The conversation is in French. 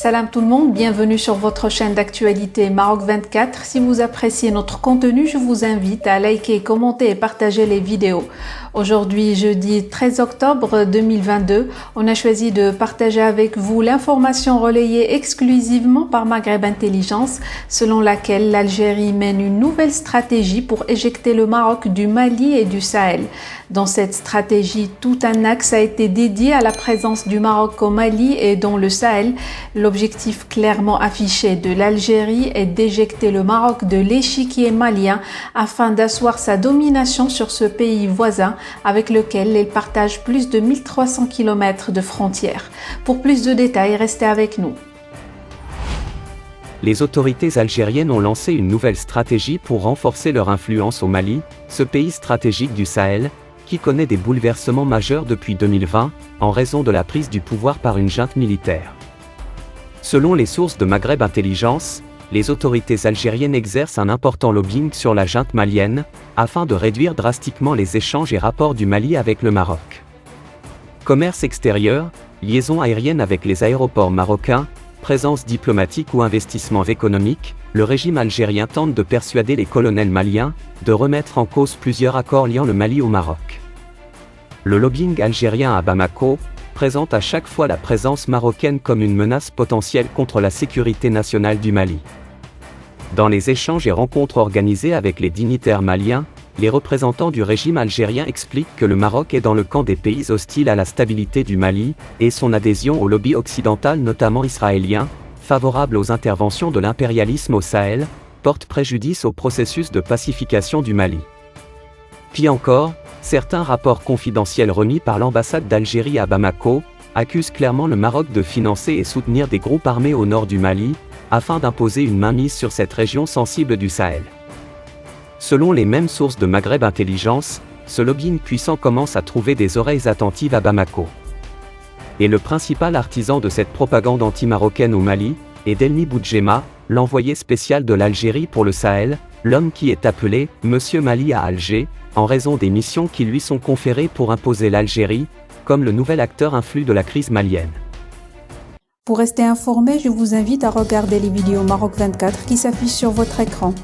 Salam tout le monde, bienvenue sur votre chaîne d'actualité Maroc 24. Si vous appréciez notre contenu, je vous invite à liker, commenter et partager les vidéos. Aujourd'hui, jeudi 13 octobre 2022, on a choisi de partager avec vous l'information relayée exclusivement par Maghreb Intelligence, selon laquelle l'Algérie mène une nouvelle stratégie pour éjecter le Maroc du Mali et du Sahel. Dans cette stratégie, tout un axe a été dédié à la présence du Maroc au Mali et dans le Sahel. L'objectif clairement affiché de l'Algérie est d'éjecter le Maroc de l'échiquier malien afin d'asseoir sa domination sur ce pays voisin avec lequel il partage plus de 1300 km de frontières. Pour plus de détails, restez avec nous. Les autorités algériennes ont lancé une nouvelle stratégie pour renforcer leur influence au Mali, ce pays stratégique du Sahel, qui connaît des bouleversements majeurs depuis 2020, en raison de la prise du pouvoir par une junte militaire. Selon les sources de Maghreb Intelligence, les autorités algériennes exercent un important lobbying sur la junte malienne, afin de réduire drastiquement les échanges et rapports du Mali avec le Maroc. Commerce extérieur, liaison aérienne avec les aéroports marocains, présence diplomatique ou investissements économiques, le régime algérien tente de persuader les colonels maliens de remettre en cause plusieurs accords liant le Mali au Maroc. Le lobbying algérien à Bamako présente à chaque fois la présence marocaine comme une menace potentielle contre la sécurité nationale du Mali. Dans les échanges et rencontres organisées avec les dignitaires maliens, les représentants du régime algérien expliquent que le Maroc est dans le camp des pays hostiles à la stabilité du Mali, et son adhésion au lobby occidental notamment israélien, favorable aux interventions de l'impérialisme au Sahel, porte préjudice au processus de pacification du Mali. Puis encore, certains rapports confidentiels remis par l'ambassade d'Algérie à Bamako accusent clairement le Maroc de financer et soutenir des groupes armés au nord du Mali, afin d'imposer une mainmise sur cette région sensible du Sahel. Selon les mêmes sources de Maghreb Intelligence, ce lobbying puissant commence à trouver des oreilles attentives à Bamako. Et le principal artisan de cette propagande anti-marocaine au Mali est Delmi Boudjema, l'envoyé spécial de l'Algérie pour le Sahel, l'homme qui est appelé « Monsieur Mali » à Alger, en raison des missions qui lui sont conférées pour imposer l'Algérie, comme le nouvel acteur influent de la crise malienne. Pour rester informé, je vous invite à regarder les vidéos Maroc 24 qui s'affichent sur votre écran.